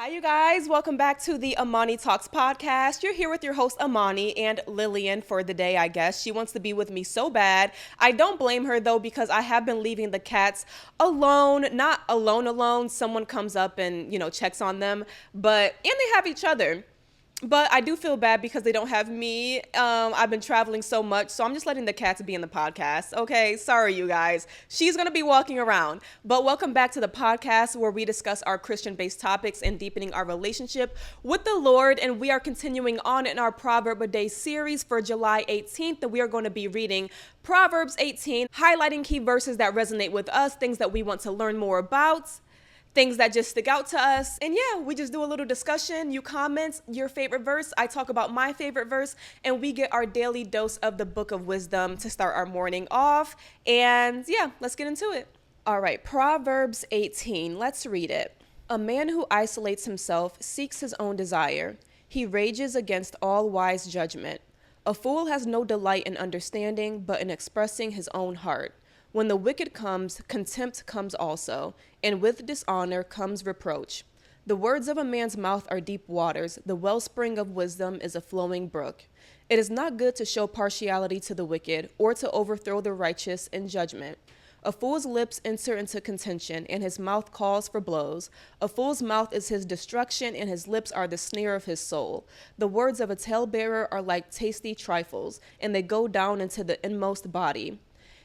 Hi, you guys. Welcome back to the Amani Talks podcast. You're here with your host, Amani, and Lillian for the day, I guess. She wants to be with me so bad. I don't blame her, though, because I have been leaving the cats alone. Not alone. Someone comes up and, checks on them. And they have each other. But I do feel bad because they don't have me. I've been traveling so much, so I'm just letting the cats be in the podcast. Okay, sorry, you guys. She's going to be walking around. But welcome back to the podcast where we discuss our Christian-based topics and deepening our relationship with the Lord. And we are continuing on in our Proverb a Day series for July 18th. And we are going to be reading Proverbs 18, highlighting key verses that resonate with us, things that we want to learn more about, things that just stick out to us. And yeah, we just do a little discussion. You comment your favorite verse. I talk about my favorite verse, and we get our daily dose of the book of wisdom to start our morning off. And yeah, let's get into it. All right, Proverbs 18. Let's read it. A man who isolates himself seeks his own desire. He rages against all wise judgment. A fool has no delight in understanding, but in expressing his own heart. When the wicked comes, contempt comes also, and with dishonor comes reproach. The words of a man's mouth are deep waters. The wellspring of wisdom is a flowing brook. It is not good to show partiality to the wicked, or to overthrow the righteous in judgment. A fool's lips enter into contention, and his mouth calls for blows. A fool's mouth is his destruction, and his lips are the snare of his soul. The words of a talebearer are like tasty trifles, and they go down into the inmost body.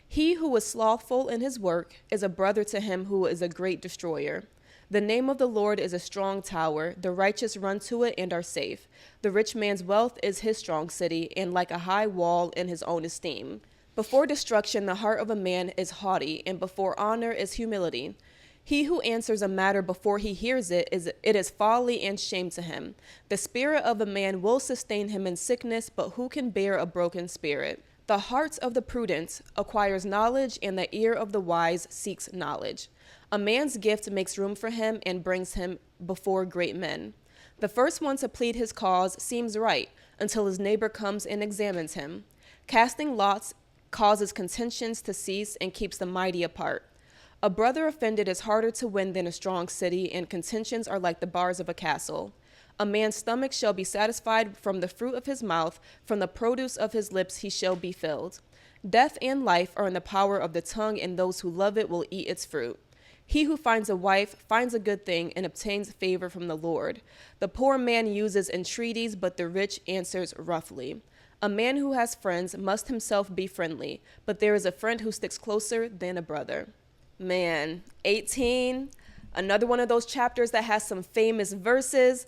He who is slothful in his work is a brother to him who is a great destroyer. The name of the Lord is a strong tower. The righteous run to it and are safe. The rich man's wealth is his strong city, and like a high wall in his own esteem. Before destruction, the heart of a man is haughty, and before honor is humility. He who answers a matter before he hears it is folly and shame to him. The spirit of a man will sustain him in sickness, but who can bear a broken spirit? The heart of the prudent acquires knowledge, and the ear of the wise seeks knowledge. A man's gift makes room for him and brings him before great men. The first one to plead his cause seems right until his neighbor comes and examines him. Casting lots causes contentions to cease and keeps the mighty apart. A brother offended is harder to win than a strong city, and contentions are like the bars of a castle. A man's stomach shall be satisfied from the fruit of his mouth, from the produce of his lips he shall be filled. Death and life are in the power of the tongue, and those who love it will eat its fruit. He who finds a wife finds a good thing and obtains favor from the Lord. The poor man uses entreaties, but the rich answers roughly. A man who has friends must himself be friendly, but there is a friend who sticks closer than a brother. Man, 18, another one of those chapters that has some famous verses.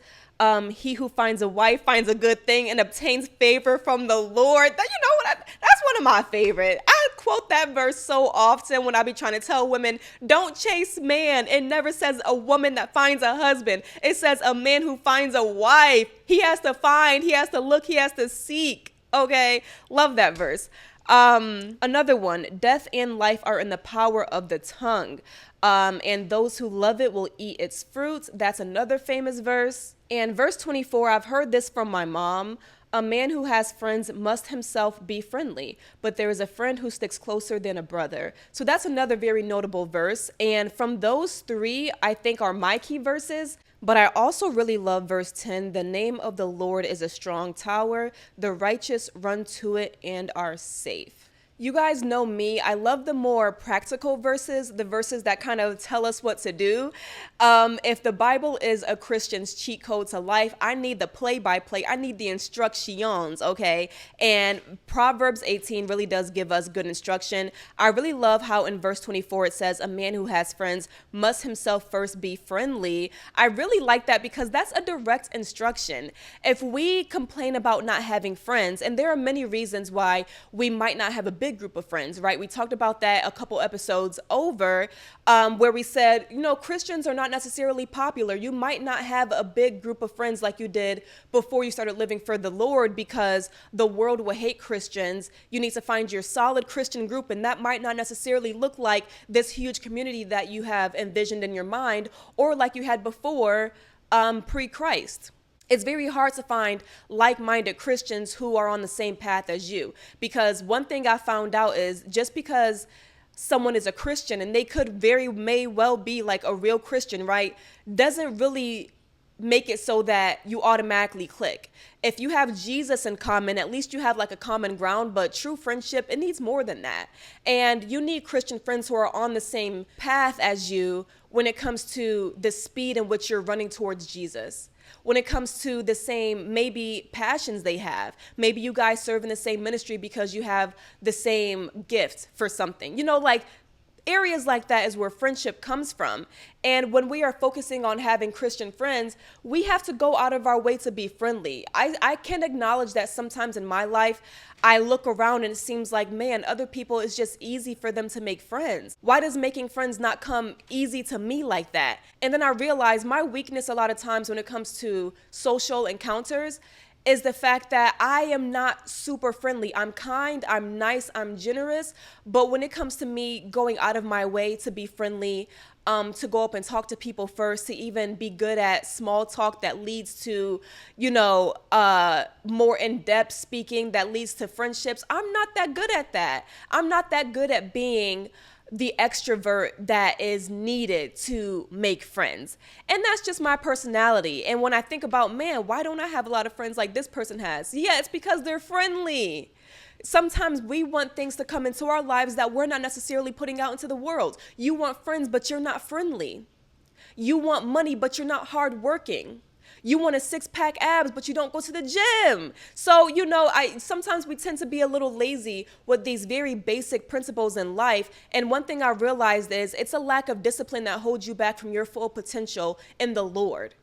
He who finds a wife finds a good thing and obtains favor from the Lord. That's one of my favorite. I quote that verse so often when I be trying to tell women, don't chase man. It never says a woman that finds a husband. It says a man who finds a wife. He has to find, he has to look, he has to seek. Okay, love that verse. Another one, death and life are in the power of the tongue. And those who love it will eat its fruits. That's another famous verse. And verse 24, I've heard this from my mom. A man who has friends must himself be friendly, but there is a friend who sticks closer than a brother. So that's another very notable verse. And from those three, I think are my key verses. But I also really love verse 10. The name of the Lord is a strong tower. The righteous run to it and are safe. You guys know me. I love the more practical verses, the verses that kind of tell us what to do. If the Bible is a Christian's cheat code to life, I need the play-by-play. I need the instructions, okay? And Proverbs 18 really does give us good instruction. I really love how in verse 24 it says, a man who has friends must himself first be friendly. I really like that because that's a direct instruction. If we complain about not having friends, and there are many reasons why we might not have a big group of friends, right? We talked about that a couple episodes over, where we said, Christians are not necessarily popular. You might not have a big group of friends like you did before you started living for the Lord because the world will hate Christians. You need to find your solid Christian group, and that might not necessarily look like this huge community that you have envisioned in your mind or like you had before pre-Christ. It's very hard to find like-minded Christians who are on the same path as you, because one thing I found out is just because someone is a Christian and they may well be like a real Christian, right, doesn't really make it so that you automatically click. If you have Jesus in common, at least you have like a common ground, but true friendship, it needs more than that. And you need Christian friends who are on the same path as you when it comes to the speed in which you're running towards Jesus. When it comes to the same maybe passions they have. Maybe you guys serve in the same ministry because you have the same gift for something. Like areas like that is where friendship comes from. And when we are focusing on having Christian friends, we have to go out of our way to be friendly. I can acknowledge that sometimes in my life, I look around and it seems like, man, other people, it's just easy for them to make friends. Why does making friends not come easy to me like that? And then I realize my weakness a lot of times when it comes to social encounters is the fact that I am not super friendly. I'm kind, I'm nice, I'm generous. But when it comes to me going out of my way to be friendly, to go up and talk to people first, to even be good at small talk that leads to, more in-depth speaking that leads to friendships, I'm not that good at that. I'm not that good at being the extrovert that is needed to make friends. And that's just my personality. And when I think about, man, why don't I have a lot of friends like this person has? Yeah, it's because they're friendly. Sometimes we want things to come into our lives that we're not necessarily putting out into the world. You want friends, but you're not friendly. You want money, but you're not hardworking. You want a six-pack abs, but you don't go to the gym. So, sometimes we tend to be a little lazy with these very basic principles in life. And one thing I realized is it's a lack of discipline that holds you back from your full potential in the Lord.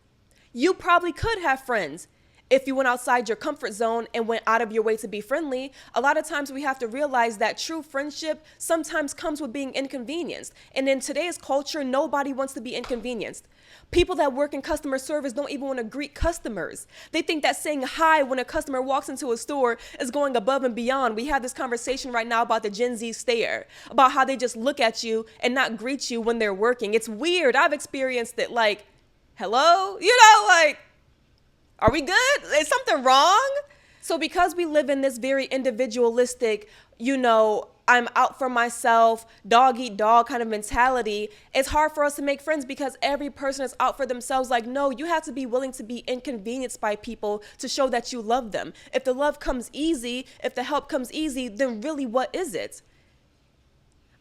You probably could have friends if you went outside your comfort zone and went out of your way to be friendly. A lot of times we have to realize that true friendship sometimes comes with being inconvenienced. And in today's culture, nobody wants to be inconvenienced. People that work in customer service don't even want to greet customers. They think that saying hi when a customer walks into a store is going above and beyond. We have this conversation right now about the Gen Z stare, about how they just look at you and not greet you when they're working. It's weird. I've experienced it, like, hello? Are we good? Is something wrong? So because we live in this very individualistic, I'm out for myself, dog eat dog kind of mentality, it's hard for us to make friends because every person is out for themselves. Like, no, you have to be willing to be inconvenienced by people to show that you love them. If the love comes easy, if the help comes easy, then really what is it?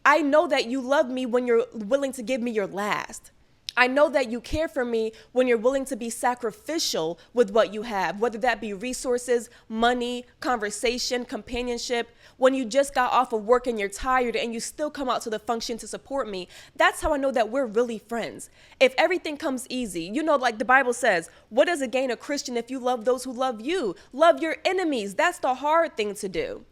I know that you love me when you're willing to give me your last. I know that you care for me when you're willing to be sacrificial with what you have, whether that be resources, money, conversation, companionship. When you just got off of work and you're tired and you still come out to the function to support me, that's how I know that we're really friends. If everything comes easy, like the Bible says, what does it gain a Christian if you love those who love you? Love your enemies. That's the hard thing to do.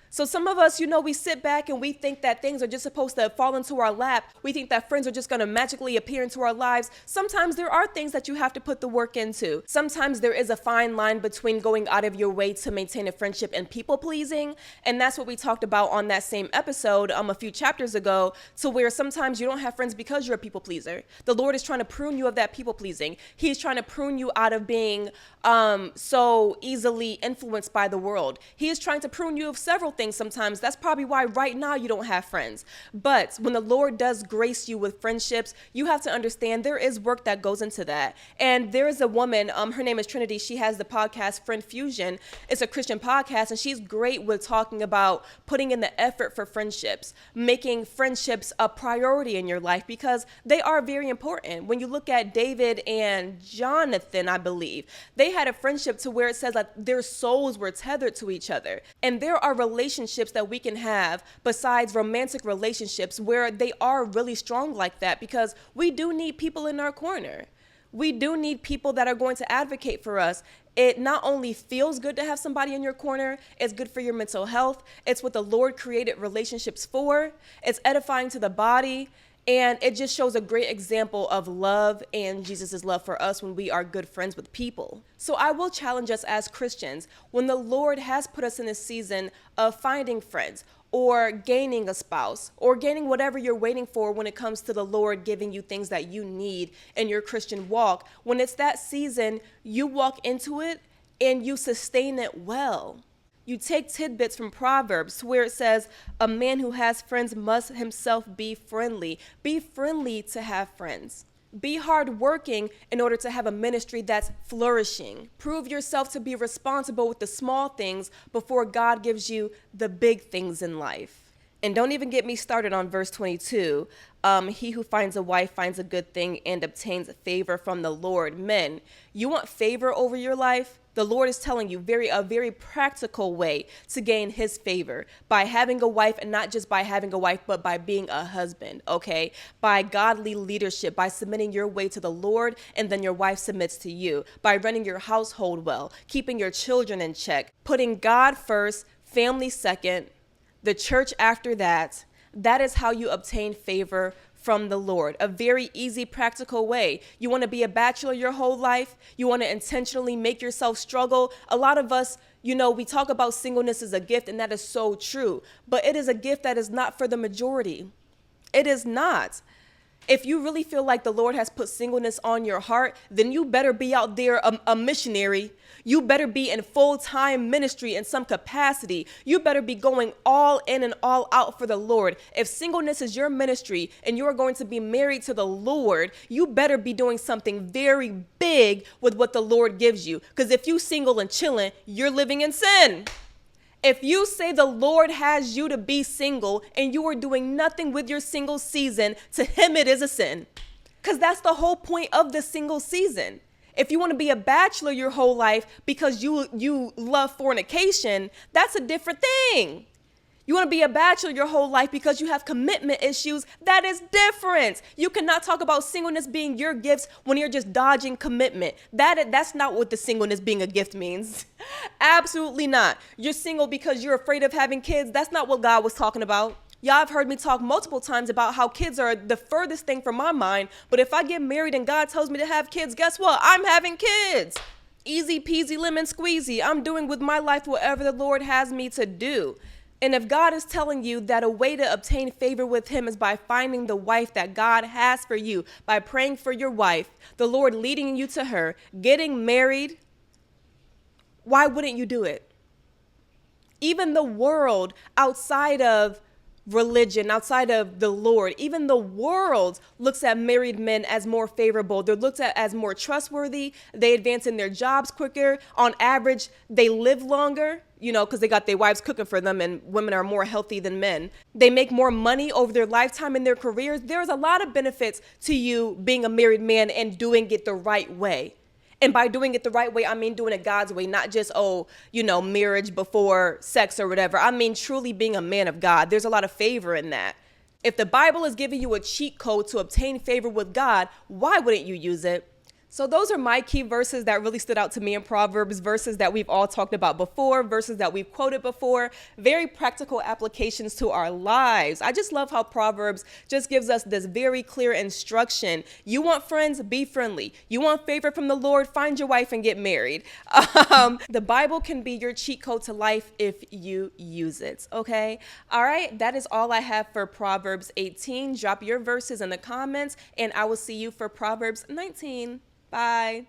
So some of us, we sit back and we think that things are just supposed to fall into our lap. We think that friends are just going to magically appear into our lives. Sometimes there are things that you have to put the work into. Sometimes there is a fine line between going out of your way to maintain a friendship and people pleasing. And that's what we talked about on that same episode a few chapters ago, to where sometimes you don't have friends because you're a people pleaser. The Lord is trying to prune you of that people pleasing. He's trying to prune you out of being so easily influenced by the world. He is trying to prune you of several things sometimes. That's probably why right now you don't have friends. But when the Lord does grace you with friendships, you have to understand there is work that goes into that. And there is a woman, her name is Trinity. She has the podcast Friend Fusion. It's a Christian podcast, and she's great with talking about putting in the effort for friendships, making friendships a priority in your life, because they are very important. When you look at David and Jonathan, I believe, they had a friendship to where it says that their souls were tethered to each other. And there are relationships that we can have besides romantic relationships where they are really strong like that, because we do need people in our corner. We do need people that are going to advocate for us. It not only feels good to have somebody in your corner, it's good for your mental health. It's what the Lord created relationships for. It's edifying to the body. And it just shows a great example of love and Jesus' love for us when we are good friends with people. So I will challenge us as Christians, when the Lord has put us in this season of finding friends or gaining a spouse or gaining whatever you're waiting for when it comes to the Lord giving you things that you need in your Christian walk, when it's that season, you walk into it and you sustain it well. You take tidbits from Proverbs where it says, a man who has friends must himself be friendly. Be friendly to have friends. Be hardworking in order to have a ministry that's flourishing. Prove yourself to be responsible with the small things before God gives you the big things in life. And don't even get me started on verse 22. He who finds a wife finds a good thing and obtains favor from the Lord. Men, you want favor over your life? The Lord is telling you a very practical way to gain his favor by having a wife, and not just by having a wife, but by being a husband, okay? By godly leadership, by submitting your way to the Lord, and then your wife submits to you, by running your household well, keeping your children in check, putting God first, family second, the church after that. That is how you obtain favor from the Lord. A very easy, practical way. You want to be a bachelor your whole life? You want to intentionally make yourself struggle? A lot of us, we talk about singleness as a gift, and that is so true. But it is a gift that is not for the majority. It is not. If you really feel like the Lord has put singleness on your heart, then you better be out there a missionary. You better be in full-time ministry in some capacity. You better be going all in and all out for the Lord. If singleness is your ministry and you're going to be married to the Lord, you better be doing something very big with what the Lord gives you. Because if you single and chilling, you're living in sin. If you say the Lord has you to be single and you are doing nothing with your single season, to him it is a sin. Because that's the whole point of the single season. If you want to be a bachelor your whole life because you love fornication, that's a different thing. You want to be a bachelor your whole life because you have commitment issues, that is different. You cannot talk about singleness being your gifts when you're just dodging commitment. That's not what the singleness being a gift means. Absolutely not. You're single because you're afraid of having kids. That's not what God was talking about. Y'all have heard me talk multiple times about how kids are the furthest thing from my mind. But if I get married and God tells me to have kids, guess what? I'm having kids. Easy peasy lemon squeezy. I'm doing with my life whatever the Lord has me to do. And if God is telling you that a way to obtain favor with him is by finding the wife that God has for you, by praying for your wife, the Lord leading you to her, getting married, why wouldn't you do it? Even the world outside of religion, outside of the Lord, even the world looks at married men as more favorable. They're looked at as more trustworthy. They advance in their jobs quicker. On average, they live longer, because they got their wives cooking for them, and women are more healthy than men. They make more money over their lifetime in their careers. There's a lot of benefits to you being a married man and doing it the right way. And by doing it the right way, I mean doing it God's way, not just, marriage before sex or whatever. I mean truly being a man of God. There's a lot of favor in that. If the Bible is giving you a cheat code to obtain favor with God, why wouldn't you use it? So those are my key verses that really stood out to me in Proverbs, verses that we've all talked about before, verses that we've quoted before, very practical applications to our lives. I just love how Proverbs just gives us this very clear instruction. You want friends? Be friendly. You want favor from the Lord? Find your wife and get married. The Bible can be your cheat code to life if you use it, okay? All right, that is all I have for Proverbs 18. Drop your verses in the comments, and I will see you for Proverbs 19. Bye.